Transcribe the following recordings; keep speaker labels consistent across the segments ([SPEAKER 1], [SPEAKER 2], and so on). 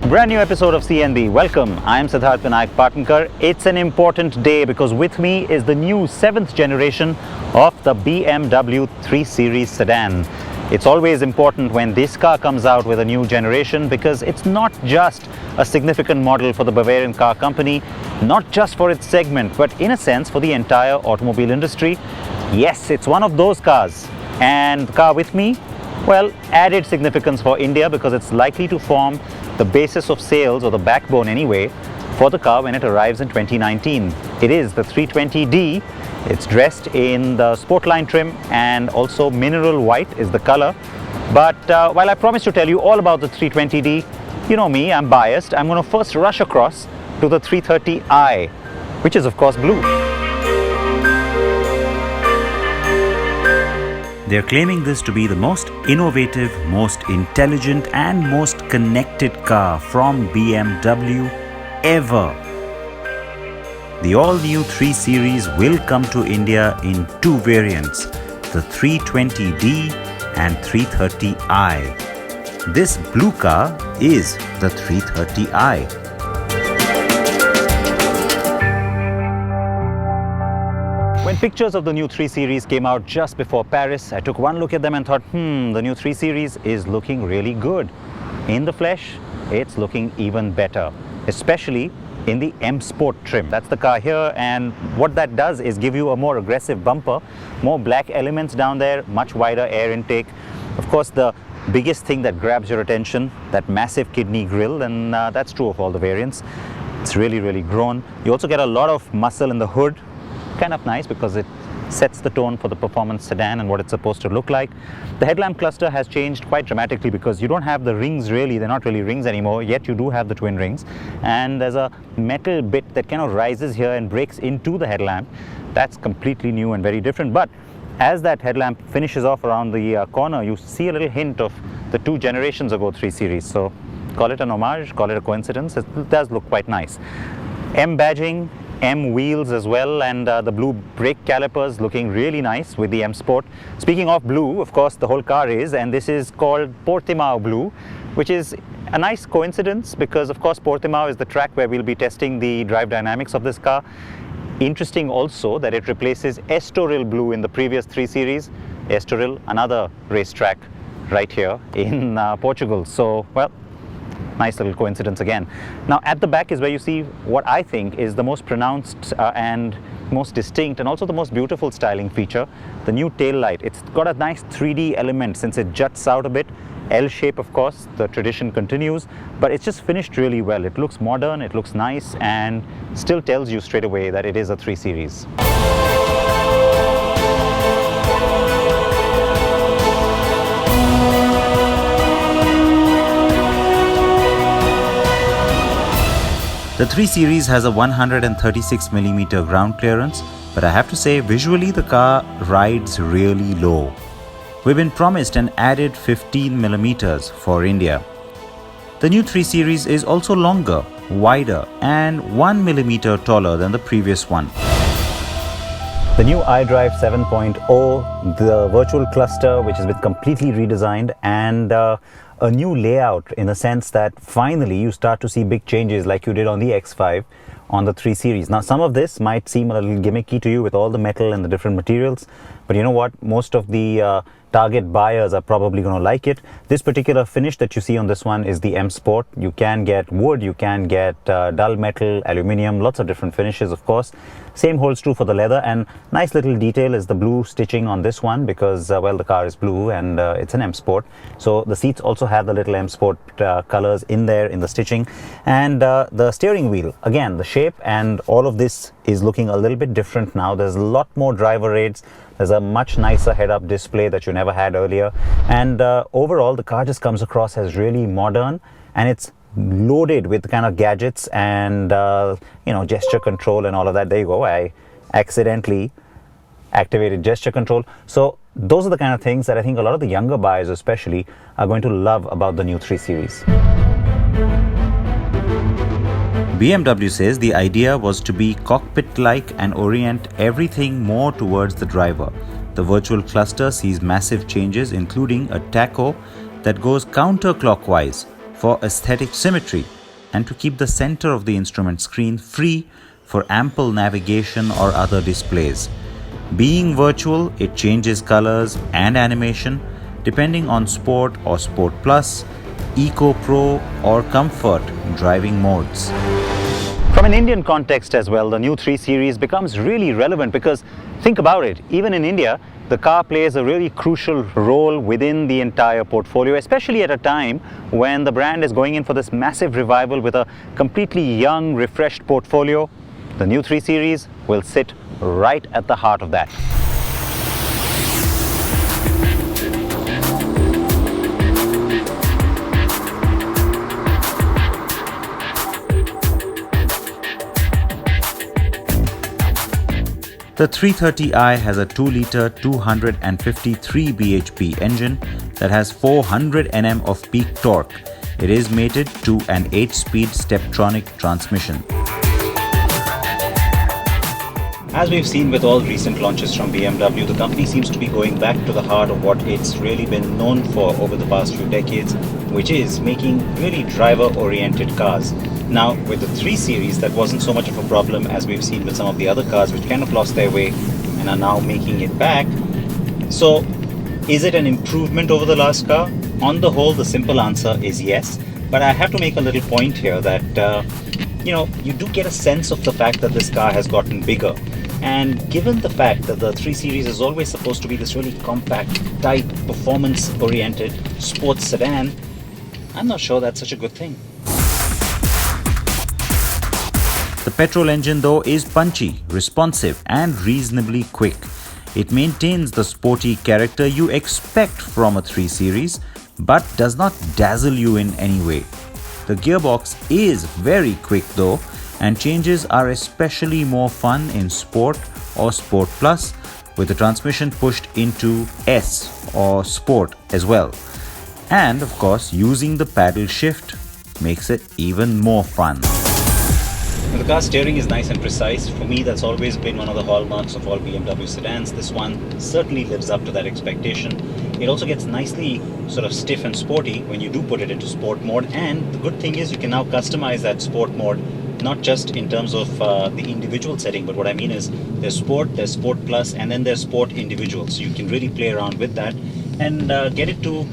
[SPEAKER 1] Brand new episode of CNB. Welcome. I am Siddharth Vinayak Patankar. It's an important day because with me is the new 7th generation of the BMW 3 Series sedan. It's always important when this car comes out with a new generation because it's not just a significant model for the Bavarian car company, not just for its segment, but in a sense for the entire automobile industry. Yes, it's one of those cars. And the car with me, well, added significance for India because it's likely to form the basis of sales, or the backbone anyway, for the car when it arrives in 2019. It is the 320D. It's dressed in the Sportline trim and also mineral white is the color. But while I promise to tell you all about the 320D, you know me, I'm biased. I'm going to first rush across to the 330i, which is of course blue. They're claiming this to be the most innovative, most intelligent and most connected car from BMW ever. The all-new 3 Series will come to India in two variants, the 320D and 330i. This blue car is the 330i. When pictures of the new 3 Series came out just before Paris, I took one look at them and thought, the new 3 Series is looking really good. In the flesh, it's looking even better, especially in the M Sport trim. That's the car here, and what that does is give you a more aggressive bumper, more black elements down there, much wider air intake. Of course, the biggest thing that grabs your attention, that massive kidney grille, and that's true of all the variants. It's really, really grown. You also get a lot of muscle in the hood. Kind of nice because it sets the tone for the performance sedan and what it's supposed to look like. The headlamp cluster has changed quite dramatically because you don't have the rings really, they're not really rings anymore, yet you do have the twin rings. And there's a metal bit that kind of rises here and breaks into the headlamp. That's completely new and very different. But as that headlamp finishes off around the corner, you see a little hint of the 2 generations ago 3 Series. So call it an homage, call it a coincidence, it does look quite nice. M badging, M wheels as well, and the blue brake calipers looking really nice with the M Sport. Speaking of blue, of course the whole car is, and this is called Portimao blue, which is a nice coincidence because of course Portimao is the track where we'll be testing the drive dynamics of this car. Interesting also that it replaces Estoril blue in the previous 3 Series. Estoril, another racetrack right here in Portugal. So, well, nice little coincidence again. Now at the back is where you see what I think is the most pronounced and most distinct and also the most beautiful styling feature, the new tail light. It's got a nice 3D element since it juts out a bit. L shape, of course, the tradition continues, but it's just finished really well. It looks modern, it looks nice, and still tells you straight away that it is a 3 Series. The 3 Series has a 136mm ground clearance, but I have to say visually the car rides really low. We've been promised an added 15mm for India. The new 3 Series is also longer, wider and 1mm taller than the previous one. The new iDrive 7.0, the virtual cluster which has been completely redesigned, and a new layout in the sense that finally you start to see big changes like you did on the X5 on the 3 Series. Now some of this might seem a little gimmicky to you with all the metal and the different materials, but you know what, most of the target buyers are probably going to like it. This particular finish that you see on this one is the M Sport. You can get wood, you can get dull metal, aluminium, lots of different finishes of course. Same holds true for the leather, and nice little detail is the blue stitching on this one because well, the car is blue and it's an M Sport, so the seats also have the little M Sport colors in there in the stitching. And the steering wheel, again the shape shape, and all of this is looking a little bit different now. There's a lot more driver aids. There's a much nicer head-up display that you never had earlier, and overall the car just comes across as really modern, and it's loaded with kind of gadgets and gesture control and all of that. There you go, I accidentally activated gesture control. So those are the kind of things that I think a lot of the younger buyers especially are going to love about the new 3 Series. BMW says the idea was to be cockpit-like and orient everything more towards the driver. The virtual cluster sees massive changes, including a tacho that goes counterclockwise for aesthetic symmetry and to keep the center of the instrument screen free for ample navigation or other displays. Being virtual, it changes colors and animation depending on Sport or Sport Plus, Eco Pro or Comfort driving modes. From an Indian context as well, the new 3 Series becomes really relevant because think about it, even in India, the car plays a really crucial role within the entire portfolio, especially at a time when the brand is going in for this massive revival with a completely young, refreshed portfolio. The new 3 Series will sit right at the heart of that. The 330i has a 2-litre 253 bhp engine that has 400 Nm of peak torque. It is mated to an 8-speed Steptronic transmission. As we've seen with all recent launches from BMW, the company seems to be going back to the heart of what it's really been known for over the past few decades, which is making really driver-oriented cars. Now, with the 3 Series, that wasn't so much of a problem as we've seen with some of the other cars which kind of lost their way and are now making it back. So, is it an improvement over the last car? On the whole, the simple answer is yes. But I have to make a little point here that, you do get a sense of the fact that this car has gotten bigger. And given the fact that the 3 Series is always supposed to be this really compact, tight, performance-oriented sports sedan, I'm not sure that's such a good thing. The petrol engine though is punchy, responsive and reasonably quick. It maintains the sporty character you expect from a 3 Series, but does not dazzle you in any way. The gearbox is very quick though, and changes are especially more fun in Sport or Sport Plus, with the transmission pushed into S or Sport as well. And of course, using the paddle shift makes it even more fun. The car steering is nice and precise. For me, that's always been one of the hallmarks of all BMW sedans. This one certainly lives up to that expectation. It also gets nicely sort of stiff and sporty when you do put it into sport mode. And the good thing is you can now customize that sport mode, not just in terms of the individual setting, but what I mean is there's Sport, there's Sport Plus, and then there's Sport Individual. So you can really play around with that and get it to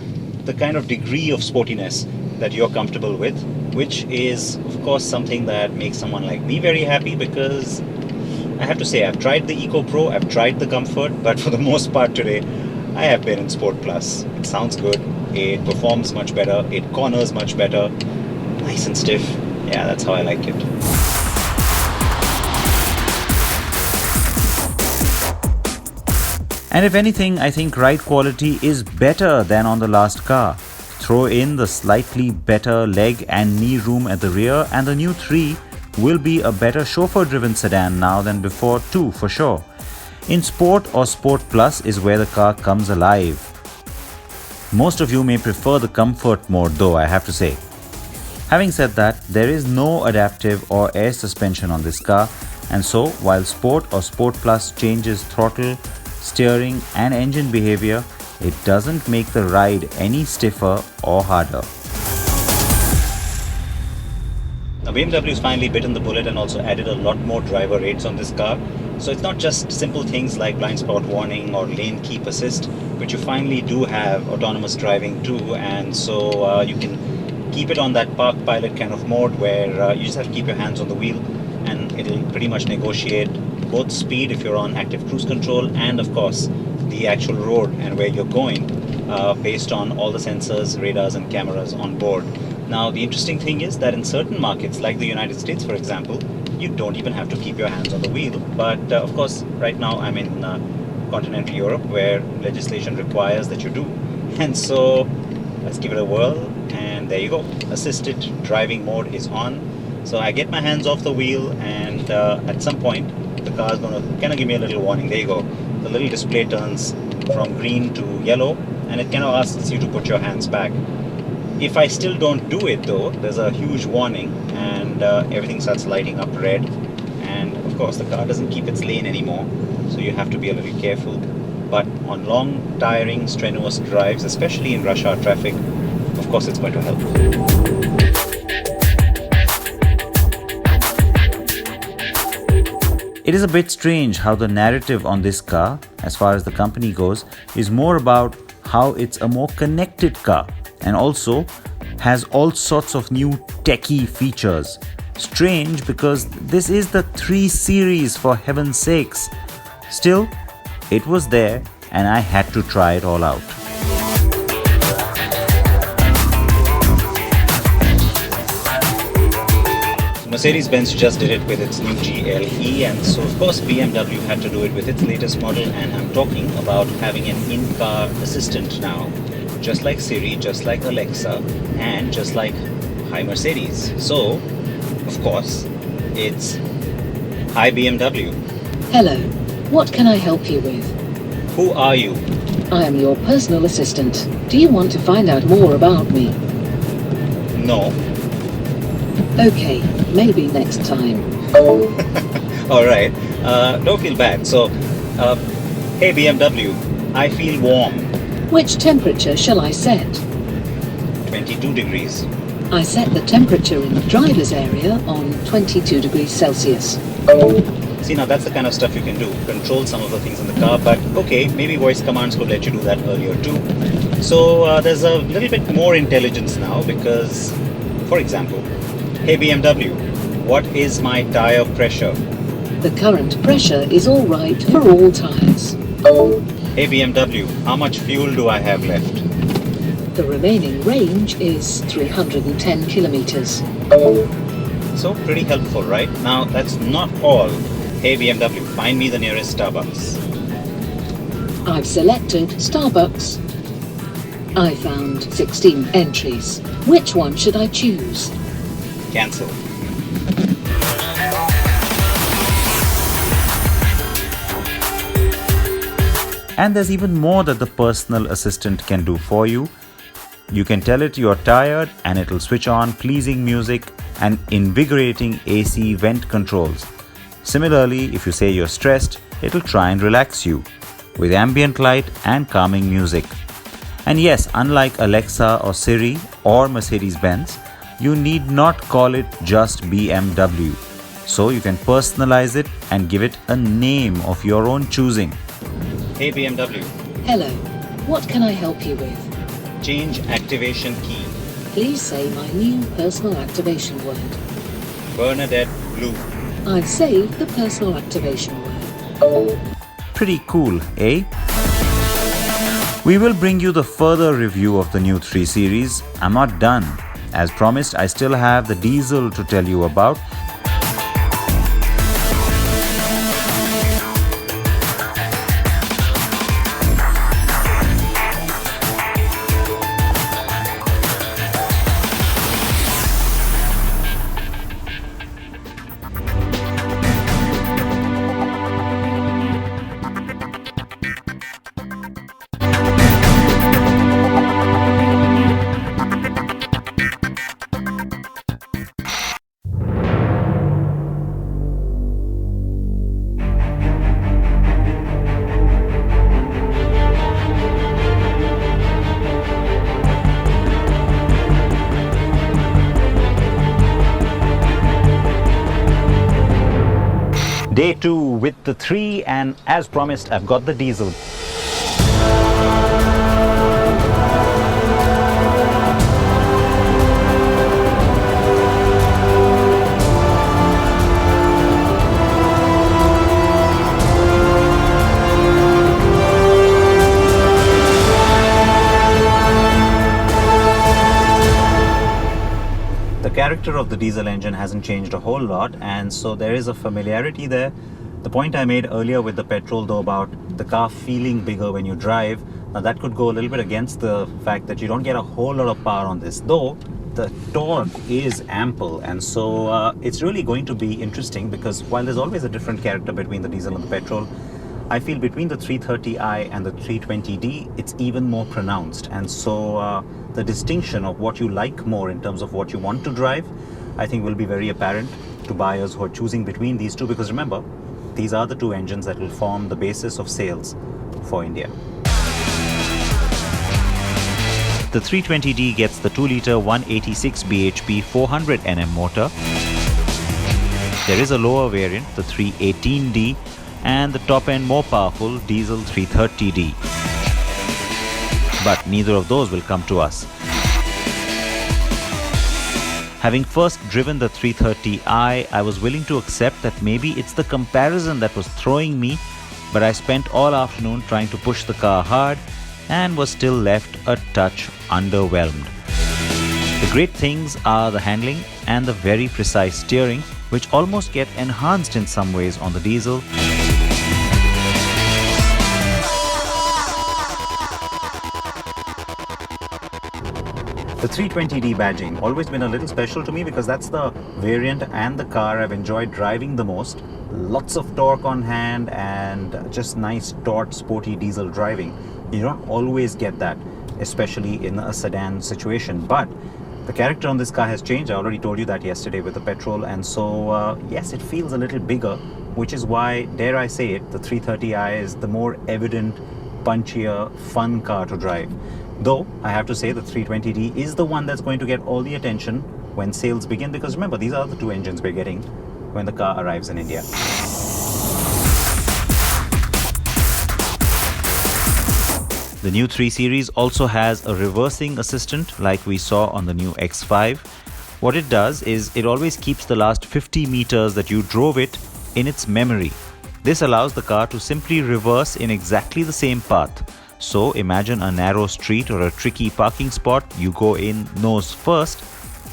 [SPEAKER 1] the kind of degree of sportiness that you're comfortable with, which is of course something that makes someone like me very happy, because I have to say I've tried the Eco Pro, I've tried the Comfort, but for the most part today I have been in Sport Plus. It sounds good, it performs much better, it corners much better, nice and stiff. Yeah, that's how I like it. And if anything, I think ride quality is better than on the last car. Throw in the slightly better leg and knee room at the rear, and the new 3 will be a better chauffeur-driven sedan now than before too, for sure. In Sport or Sport Plus is where the car comes alive. Most of you may prefer the Comfort mode though, I have to say. Having said that, there is no adaptive or air suspension on this car, and so while Sport or Sport Plus changes throttle, steering and engine behavior, it doesn't make the ride any stiffer or harder. Now, BMW has finally bitten the bullet and also added a lot more driver aids on this car. So it's not just simple things like blind spot warning or lane keep assist, but you finally do have autonomous driving too, and so you can keep it on that park pilot kind of mode where you just have to keep your hands on the wheel and it'll pretty much negotiate both speed if you're on active cruise control and of course the actual road and where you're going based on all the sensors, radars and cameras on board. Now, the interesting thing is that in certain markets, like the United States, for example, you don't even have to keep your hands on the wheel. But of course, right now I'm in continental Europe, where legislation requires that you do. And so let's give it a whirl, and there you go. Assisted driving mode is on. So I get my hands off the wheel, and at some point the car is going to kind of give me a little warning. There you go. The little display turns from green to yellow, and it kind of asks you to put your hands back. If I still don't do it though, there's a huge warning, and everything starts lighting up red, and of course the car doesn't keep its lane anymore, so you have to be a little careful. But on long, tiring, strenuous drives, especially in rush hour traffic, of course it's going to help. It is a bit strange how the narrative on this car, as far as the company goes, is more about how it's a more connected car, and also has all sorts of new techie features. Strange, because this is the 3 Series, for heaven's sakes. Still, it was there and I had to try it all out. Mercedes-Benz just did it with its new GLE, and so of course BMW had to do it with its latest model, and I'm talking about having an in-car assistant now. Just like Siri, just like Alexa, and just like Hi Mercedes. So, of course, it's Hi BMW.
[SPEAKER 2] Hello, what can I help you with?
[SPEAKER 1] Who are you?
[SPEAKER 2] I am your personal assistant. Do you want to find out more about me?
[SPEAKER 1] No.
[SPEAKER 2] Okay, maybe next time.
[SPEAKER 1] Alright, don't feel bad. So, hey BMW, I feel warm.
[SPEAKER 2] Which temperature shall I set?
[SPEAKER 1] 22 degrees.
[SPEAKER 2] I set the temperature in the driver's area on 22 degrees Celsius.
[SPEAKER 1] See, now that's the kind of stuff you can do. Control some of the things in the car, but okay, maybe voice commands could let you do that earlier too. So there's a little bit more intelligence now because, for example, hey BMW, what is my tire pressure?
[SPEAKER 2] The current pressure is all right for all tires.
[SPEAKER 1] Hey BMW, how much fuel do I have left?
[SPEAKER 2] The remaining range is 310 kilometers.
[SPEAKER 1] So pretty helpful, right? Now that's not all. Hey BMW, find me the nearest Starbucks.
[SPEAKER 2] I've selected Starbucks. I found 16 entries. Which one should I choose?
[SPEAKER 1] Cancel. And there's even more that the personal assistant can do for you. You can tell it you're tired and it'll switch on pleasing music and invigorating AC vent controls. Similarly, if you say you're stressed, it'll try and relax you with ambient light and calming music. And yes, unlike Alexa or Siri or Mercedes-Benz, you need not call it just BMW. So you can personalize it and give it a name of your own choosing. Hey BMW.
[SPEAKER 2] Hello, what can I help you with?
[SPEAKER 1] Change activation key.
[SPEAKER 2] Please say my new personal activation word.
[SPEAKER 1] Bernadette Blue.
[SPEAKER 2] I've saved the personal activation word.
[SPEAKER 1] Pretty cool, eh? We will bring you the further review of the new 3 Series. I'm not done. As promised, I still have the diesel to tell you about. Day 2 with the 3, and as promised, I've got the diesel. character of the diesel engine hasn't changed a whole lot, and so there is a familiarity there. The point I made earlier with the petrol though about the car feeling bigger when you drive, now that could go a little bit against the fact that you don't get a whole lot of power on this, though the torque is ample, and so it's really going to be interesting, because while there's always a different character between the diesel and the petrol, I feel between the 330i and the 320d it's even more pronounced, and so the distinction of what you like more in terms of what you want to drive, I think will be very apparent to buyers who are choosing between these two, because remember, these are the two engines that will form the basis of sales for India. The 320d gets the 2-litre 186 bhp 400 Nm motor. There is a lower variant, the 318d, and the top-end more powerful diesel 330d. But neither of those will come to us. Having first driven the 330i, I was willing to accept that maybe it's the comparison that was throwing me, but I spent all afternoon trying to push the car hard and was still left a touch underwhelmed. The great things are the handling and the very precise steering, which almost get enhanced in some ways on the diesel. The 320d badging always been a little special to me, because that's the variant and the car I've enjoyed driving the most. Lots of torque on hand and just nice taut sporty diesel driving. You don't always get that, especially in a sedan situation, but the character on this car has changed. I already told you that yesterday with the petrol, and so yes, it feels a little bigger, which is why, dare I say it, the 330i is the more evident, punchier, fun car to drive. Though, I have to say the 320d is the one that's going to get all the attention when sales begin, because remember, these are the two engines we're getting when the car arrives in India. The new 3 Series also has a reversing assistant like we saw on the new X5. What it does is it always keeps the last 50 meters that you drove it in its memory. This allows the car to simply reverse in exactly the same path. So imagine a narrow street or a tricky parking spot, you go in nose first.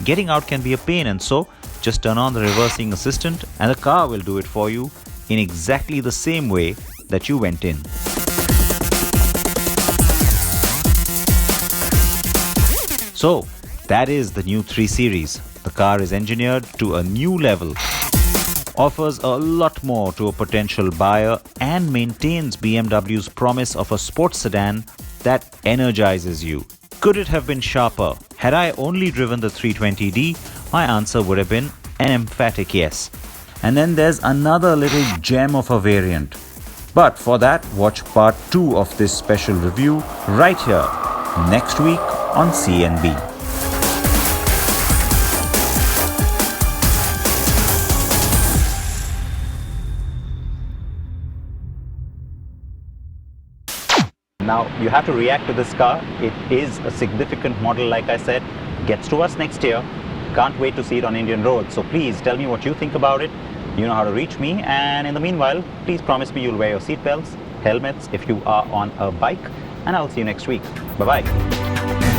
[SPEAKER 1] Getting out can be a pain, and so just turn on the reversing assistant and the car will do it for you in exactly the same way that you went in. So that is the new 3 Series. The car is engineered to a new level, offers a lot more to a potential buyer, and maintains BMW's promise of a sports sedan that energizes you. Could it have been sharper? Had I only driven the 320d, my answer would have been an emphatic yes. And then there's another little gem of a variant. But for that, watch part 2 of this special review right here, next week on CNB. Now, you have to react to this car. It is a significant model, like I said. Gets to us next year. Can't wait to see it on Indian roads. So please tell me what you think about it. You know how to reach me. And in the meanwhile, please promise me you'll wear your seatbelts, helmets if you are on a bike. And I'll see you next week. Bye-bye.